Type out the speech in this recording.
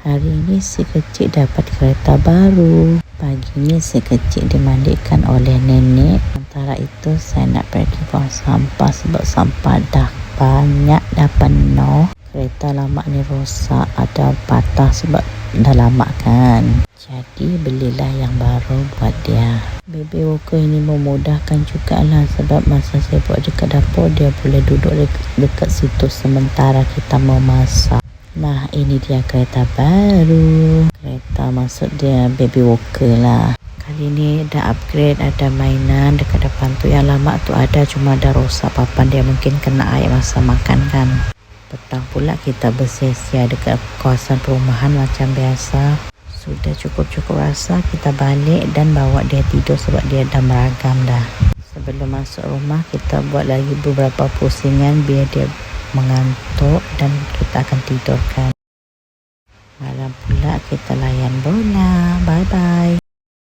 Hari ini si kecil dapat kereta baru. Paginya si kecil dimandikan oleh nenek. Sementara itu saya nak pergi buang sampah sebab sampah dah banyak, dah penuh. Kereta lama ni rosak, ada patah sebab dah lama kan. Jadi belilah yang baru buat dia. Baby walker ini memudahkan jugalah sebab masa saya buat dekat dapur, dia boleh duduk dekat situ sementara kita memasak. Nah, ini dia kereta baru. Kereta maksud dia baby walker lah. Kali ni dah upgrade, ada mainan dekat depan tu. Yang lama tu ada, cuma dah rosak papan dia, mungkin kena air masa makan kan. Petang pula kita bersia-sia dekat kawasan perumahan macam biasa. Sudah cukup-cukup rasa, kita balik dan bawa dia tidur sebab dia dah meragam dah. Sebelum masuk rumah, kita buat lagi beberapa pusingan biar dia mengantuk dan kita akan tidurkan. Malam pula kita layan bola. Bye-bye.